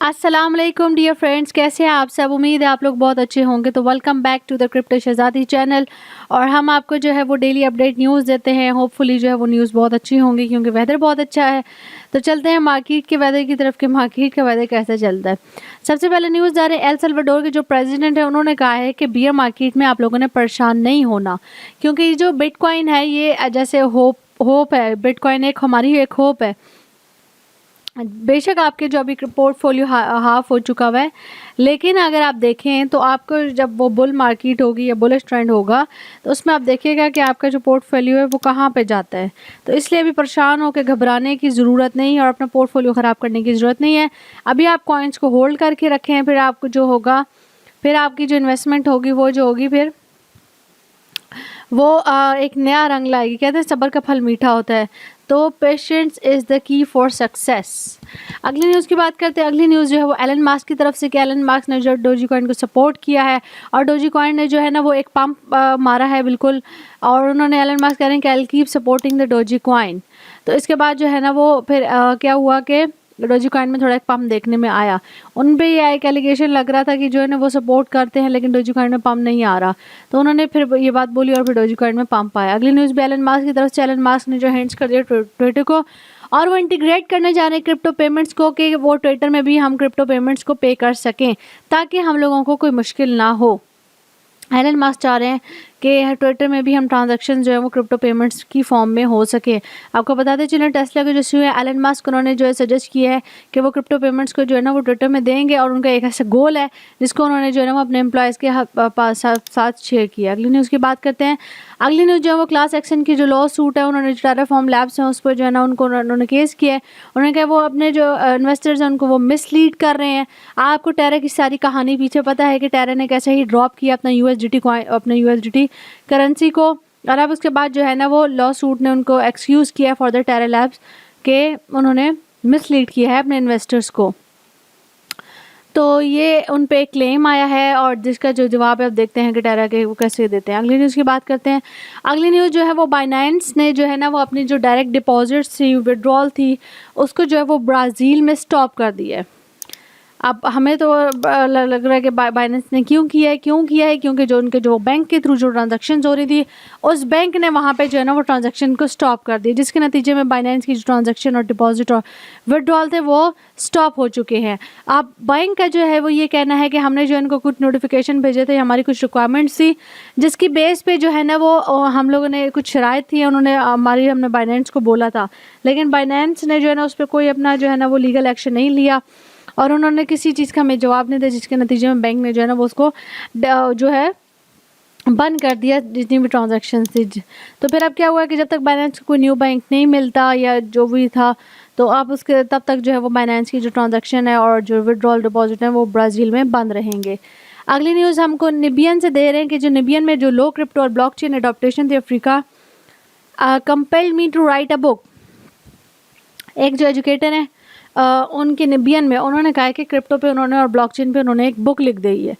अस्सलाम वालेकुम dear friends, कैसे हैं आप सब। उम्मीद है आप लोग बहुत अच्छे होंगे। तो welcome back to the crypto Shahzadi channel. और हम आपको जो है वो डेली अपडेट न्यूज़ देते हैं। होपफुली जो है वो न्यूज़ बहुत अच्छी होंगी क्योंकि वेदर बहुत अच्छा है। तो चलते हैं मार्केट के वेदर की तरफ कि मार्केट का वेदर कैसे चलता है। सबसे पहले न्यूज़ आ रही है एल सल्वाडोर के जो प्रेसिडेंट है उन्होंने कहा है कि बियर मार्केट में आप लोगों ने परेशान नहीं होना, क्योंकि जो बिटकॉइन है ये जैसे होप है। बिटकॉइन एक हमारी एक होप है। बेशक आपके जो अभी पोर्टफोलियो हाफ हो चुका हुआ है, लेकिन अगर आप देखें तो आपको जब वो बुल मार्केट होगी या बुलिश ट्रेंड होगा तो उसमें आप देखिएगा कि आपका जो पोर्टफोलियो है वो कहाँ पे जाता है। तो इसलिए अभी परेशान होकर घबराने की ज़रूरत नहीं है और अपना पोर्टफोलियो ख़राब करने की ज़रूरत नहीं है। अभी आप कॉइन्स को होल्ड करके रखें, फिर आपको जो होगा, फिर आपकी जो इन्वेस्टमेंट होगी वो जो होगी फिर वो एक नया रंग लाएगी। कहते हैं सब्र का फल मीठा होता है। तो patience is the key for success. अगली न्यूज़ की बात करते हैं। अगली न्यूज़ जो है वो एलन मास्क की तरफ से कि एलन मास्क ने जो डोजी कॉइन को सपोर्ट किया है और डोजी कॉइन ने जो है ना वो एक पंप मारा है बिल्कुल। और उन्होंने एलन मास्क कह रहे हैं कि I will keep supporting the doji coin. तो इसके बाद जो है ना वो फिर क्या हुआ कि डोजी कॉइन में थोड़ा एक पंप देखने में आया। उन पे ये एक एलिगेशन लग रहा था कि जो है ना वो सपोर्ट करते हैं लेकिन डोजी कॉइन में पंप नहीं आ रहा। तो उन्होंने फिर ये बात बोली और फिर डोजी कॉइन में पंप आया। अगली न्यूज़ भी एलन मास्क की तरफ से। एलन मास्क ने जो हिंट्स कर दिया ट्विटर को और वो इंटीग्रेट करने जा रहे हैं क्रिप्टो पेमेंट्स को कि वो ट्विटर में भी हम क्रिप्टो पेमेंट्स को पे कर सकें ताकि हम लोगों को कोई मुश्किल ना हो। एलन मास्क चाह रहे हैं कि ट्विटर में भी हम ट्रांजैक्शन जो है वो क्रिप्टो पेमेंट्स की फॉर्म में हो सके। आपको बताते चलें टेस्ला के जो सीईओ है एलन मास्क, उन्होंने जो है सजेस्ट किया है कि वो क्रिप्टो पेमेंट्स को जो है ना वो ट्विटर में देंगे और उनका एक ऐसा गोल है जिसको उन्होंने जो है ना वो अपने एम्प्लॉयज़ के साथ शेयर किया। अगली न्यूज़ की बात करते हैं। अगली न्यूज़ जो है वो क्लास एक्शन की जो लॉ सूट है, उन्होंने जो टेराफॉर्म लैब्स हैं उस पर जो है ना उन्होंने केस किया है। उन्होंने कहा वो अपने जो इन्वेस्टर्स हैं उनको वो मिसलीड कर रहे हैं। आपको टेरा की सारी कहानी पीछे पता है कि टेरा ने कैसे ही ड्रॉप किया अपना यूएसडीटी कॉइन, अपने यूएसडीटी करेंसी को। और अब उसके बाद जो है ना वो लॉ सूट ने उनको एक्सक्यूज़ किया फॉर द टेरा लैब्स के उन्होंने मिसलीड किया है अपने इन्वेस्टर्स को। तो ये उन पे एक क्लेम आया है और जिसका जो जवाब है अब देखते हैं कि टेरा के वो कैसे देते हैं। अगली न्यूज़ की बात करते हैं। अगली न्यूज़ जो है वो बाइनेंस ने जो है ना वो अपनी जो डायरेक्ट डिपॉजिट्स थी, विड्रॉल थी, उसको जो है वो ब्राज़ील में स्टॉप कर दिया है। अब हमें तो लग रहा है कि बाइनेंस ने क्यों किया है क्योंकि जो उनके जो बैंक के थ्रू जो ट्रांजैक्शन हो रही थी उस बैंक ने वहाँ पे जो है ना वो ट्रांजैक्शन को स्टॉप कर दिया, जिसके नतीजे में बाइनेंस की जो ट्रांजैक्शन और डिपॉजिट और विड्रॉल थे वो स्टॉप हो चुके हैं। अब बैंक का जो है वो ये कहना है कि हमने जो इनको कुछ नोटिफिकेशन भेजे थे, हमारी कुछ रिक्वायरमेंट्स थी जिसकी बेस पे जो है ना वो हम लोगों ने कुछ शराइत थी, उन्होंने हमने बाइनेंस को बोला था, लेकिन बाइनेंस ने जो है ना उस पर कोई अपना जो है ना वो लीगल एक्शन नहीं लिया और उन्होंने किसी चीज़ का हमें जवाब नहीं दिया, जिसके नतीजे में बैंक ने जो है ना वो उसको जो है बंद कर दिया जितनी भी ट्रांजैक्शन थी। तो फिर अब क्या हुआ कि जब तक बाइनेंस को कोई न्यू बैंक नहीं मिलता या जो भी था तो अब उसके तब तक जो है वो बाइनेंस की जो ट्रांजैक्शन है और जो विड्रॉल डिपॉजिट है वो ब्राज़ील में बंद रहेंगे। अगली न्यूज़ हमको निबियन से दे रहे हैं कि जो निबियन में जो लो क्रिप्टो और ब्लॉकचेन एडॉप्टेशन थी Africa compelled me to write a book. एक जो एजुकेटर है उनके निबियन में उन्होंने कहा है कि क्रिप्टो पे उन्होंने और ब्लॉकचेन पे उन्होंने एक बुक लिख दी है।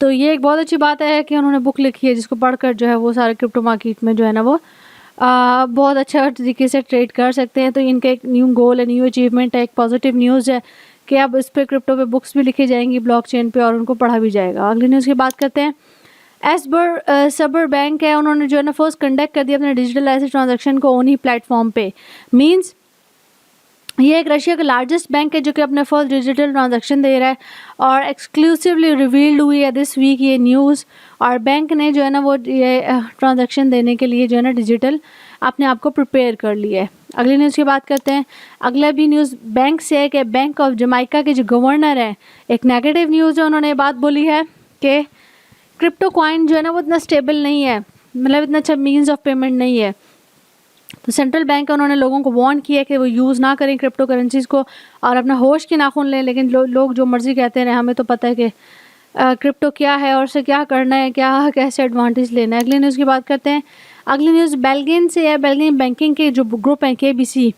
तो ये एक बहुत अच्छी बात है कि उन्होंने बुक लिखी है जिसको पढ़कर जो है वो सारे क्रिप्टो मार्केट में जो है ना वो बहुत अच्छा तरीके से ट्रेड कर सकते हैं। तो इनका एक न्यू गोल है, न्यू अचीवमेंट है, एक पॉजिटिव न्यूज़ है कि अब इस पर क्रिप्टो पे बुक्स भी लिखी जाएंगी ब्लॉकचेन पे और उनको पढ़ा भी जाएगा। अगली न्यूज़ की बात करते हैं। सबर बैंक है, उन्होंने जो है ना फर्स्ट कंडक्ट कर दिया अपने डिजिटल एसेट ट्रांजेक्शन को ओन ही प्लेटफॉर्म पे। मीन्स ये एक रशिया का लार्जेस्ट बैंक है जो कि अपने फर्स्ट डिजिटल ट्रांजैक्शन दे रहा है और एक्सक्लूसिवली रिवील्ड हुई है दिस वीक ये न्यूज़। और बैंक ने जो है ना वो ये ट्रांजैक्शन देने के लिए जो है ना डिजिटल अपने आप को प्रिपेयर कर लिया है। अगली न्यूज़ की बात करते हैं। अगला भी न्यूज़ बैंक से है कि बैंक ऑफ जमाइका के जो गवर्नर हैं, एक नेगेटिव न्यूज़ है, उन्होंने बात बोली है कि क्रिप्टो कॉइन जो है ना वो इतना स्टेबल नहीं है, मतलब इतना अच्छा मीन्स ऑफ पेमेंट नहीं है। तो सेंट्रल बैंक उन्होंने लोगों को वार्न किया कि वो यूज़ ना करें क्रिप्टो करेंसीज़ को और अपना होश की नाखून लें। लेकिन लोग जो मर्ज़ी कहते रहे, हमें तो पता है कि क्रिप्टो क्या है और उसे क्या करना है, क्या कैसे एडवांटेज लेना है। अगली न्यूज़ की बात करते हैं। अगली न्यूज़ बेल्गियन से है। बेल्गियन बैंकिंग के जो ग्रुप हैं KBC,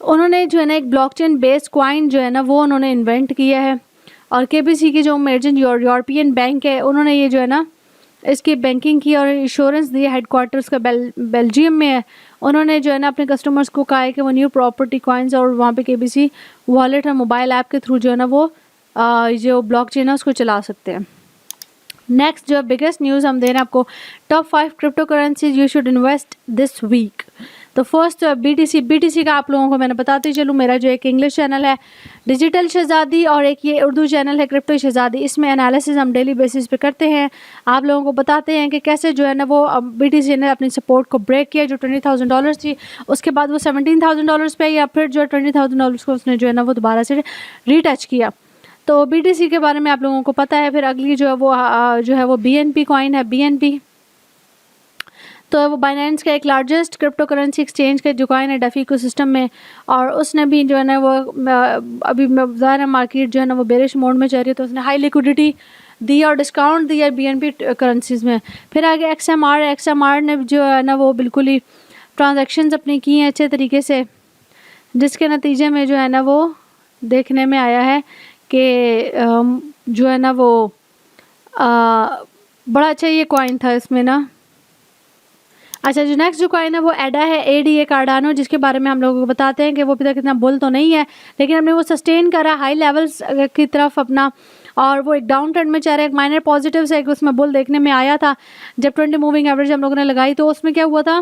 उन्होंने जो है ना एक ब्लॉकचेन बेस्ड कॉइन जो है ना वो उन्होंने इन्वेंट किया है। और KBC की जो इमर्जिंग यूरोपियन बैंक है उन्होंने ये जो है ना इसकी बैंकिंग की और इंश्योरेंस दी। हेडक्वार्टर्स का बेल्जियम में है। उन्होंने जो है ना अपने कस्टमर्स को कहा है कि वो न्यू प्रॉपर्टी कॉइन्स और वहाँ पे KBC वॉलेट और मोबाइल ऐप के थ्रू जो है ना वो जो ब्लॉकचेन है उसको चला सकते हैं। नेक्स्ट जो बिगेस्ट न्यूज़ हम दे रहे हैं आपको, top 5 crypto currencies you should invest this week. तो फर्स्ट BTC का आप लोगों को मैंने बताती चलूँ, मेरा जो एक इंग्लिश चैनल है डिजिटल शहजादी और एक ये उर्दू चैनल है क्रिप्टो शहजादी, इसमें एनालिसिस हम डेली बेसिस पे करते हैं। आप लोगों को बताते हैं कि कैसे जो है ना वो BTC ने अपनी सपोर्ट को ब्रेक किया, जो $20,000 थी उसके बाद वो $17,000 पे, या फिर जो $20,000 को उसने जो है ना वो दोबारा से रीटच किया। तो BTC के बारे में आप लोगों को पता है। फिर अगली जो है वो BNB कॉइन है। BNB तो वो बाइनेंस का एक लार्जेस्ट क्रिप्टो करेंसी एक्सचेंज का जो कॉइन है डेफी इकोसिस्टम में, और उसने भी जो है ना वो अभी ज़ाहिर है मार्केट जो है ना वो बेरिश मोड में चल रही है, तो उसने हाई लिक्विडिटी दी और डिस्काउंट दिया BNB करेंसीज में। फिर आगे XMR ने जो है ना वो बिल्कुल ही ट्रांजेक्शन्स अपनी की हैं अच्छे तरीके से, जिसके नतीजे में जो है ना वो देखने में आया है कि जो है ना वो बड़ा अच्छा ये कॉइन था इसमें ना। अच्छा, जो नेक्स्ट जो कॉइन है वो एडा है, ADA कार्डानो, जिसके बारे में हम लोगों को बताते हैं कि वो अभी तक इतना बुल तो नहीं है, लेकिन हमने वो सस्टेन करा हाई लेवल्स की तरफ अपना, और वो एक डाउन ट्रेंड में चल रहा है। एक माइनर पॉजिटिव से एक उसमें बुल देखने में आया था जब 20 मूविंग एवरेज हम लोगों ने लगाई, तो उसमें क्या हुआ था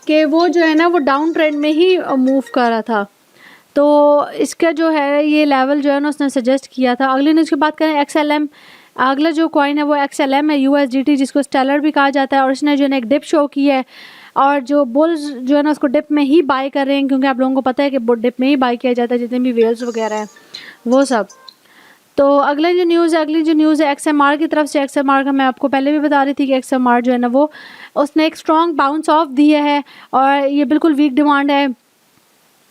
कि वो जो है ना वो डाउन ट्रेंड में ही मूव कर रहा था। तो इसका जो है ये लेवल जो है ना उसने सजेस्ट किया था। अगली न्यूज़ की बात करें XLM, अगला जो कॉइन है वो XLM है USDT, जिसको स्टेलर भी कहा जाता है, और इसने जो है ना एक डिप शो की है, और जो बुल्स जो है ना उसको डिप में ही बाय कर रहे हैं, क्योंकि आप लोगों को पता है कि डिप में ही बाय किया जाता है, जितने भी वेल्स वगैरह हैं वो सब। तो अगली जो न्यूज़ है XMR की तरफ से। XMR का मैं आपको पहले भी बता रही थी कि XMR जो है ना वो उसने एक स्ट्रॉन्ग बाउंस ऑफ दिया है, और ये बिल्कुल वीक डिमांड है।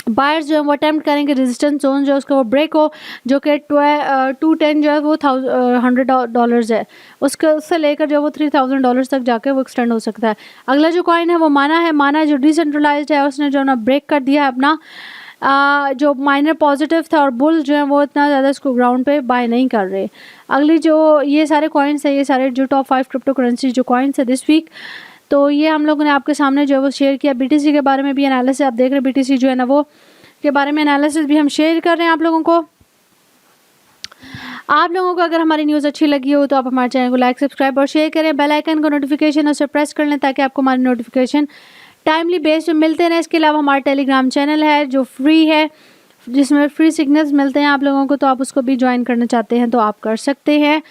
बायर्स जो है वो अटैम्प्ट करेंगे रेजिस्टेंस जोन जो उसका वो ब्रेक हो, जो कि 210 जो है वो $100 है, उससे लेकर जो वो $3,000 तक जाकर वो एक्सटेंड हो सकता है। अगला जो कॉइन है वो माना है। माना जो डिसेंट्रलाइज्ड है, उसने जो ना ब्रेक कर दिया है अपना जो माइनर पॉजिटिव था, और बुल जो है वो इतना ज़्यादा इसको ग्राउंड पे बाय नहीं कर रहे। अगली जो ये सारे कॉइन्स है, ये सारे जो टॉप 5 क्रिप्टो करेंसी जो कॉइन्स है दिस वीक, तो ये हम लोगों ने आपके सामने जो है वो शेयर किया। BTC के बारे में भी एनालिसिस आप देख रहे हैं, BTC जो है ना वो के बारे में एनालिसिस भी हम शेयर कर रहे हैं आप लोगों को। अगर हमारी न्यूज़ अच्छी लगी हो तो आप हमारे चैनल को लाइक, सब्सक्राइब और शेयर करें। बेल आइकन को नोटिफिकेशन उसे प्रेस कर लें, ताकि आपको हमारी नोटिफिकेशन टाइमली बेस पे मिलते रहें। इसके अलावा हमारा टेलीग्राम चैनल है जो फ्री है, जिसमें फ्री सिग्नल्स मिलते हैं आप लोगों को, तो आप उसको भी ज्वाइन करना चाहते हैं तो आप कर सकते हैं।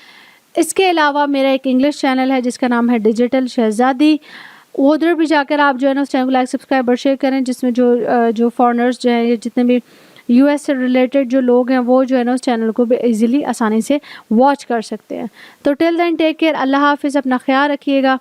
इसके अलावा मेरा एक इंग्लिश चैनल है जिसका नाम है डिजिटल शहजादी, उधर भी जाकर आप जो है ना उस चैनल को लाइक, सब्सक्राइब और शेयर करें, जिसमें जो फॉरेनर्स जो हैं, या जितने भी US से रिलेटेड जो लोग हैं वो जो है ना उस चैनल को भी इजीली आसानी से वॉच कर सकते हैं। तो टिल देन टेक केयर, अल्लाह हाफिज़, अपना ख्याल रखिएगा।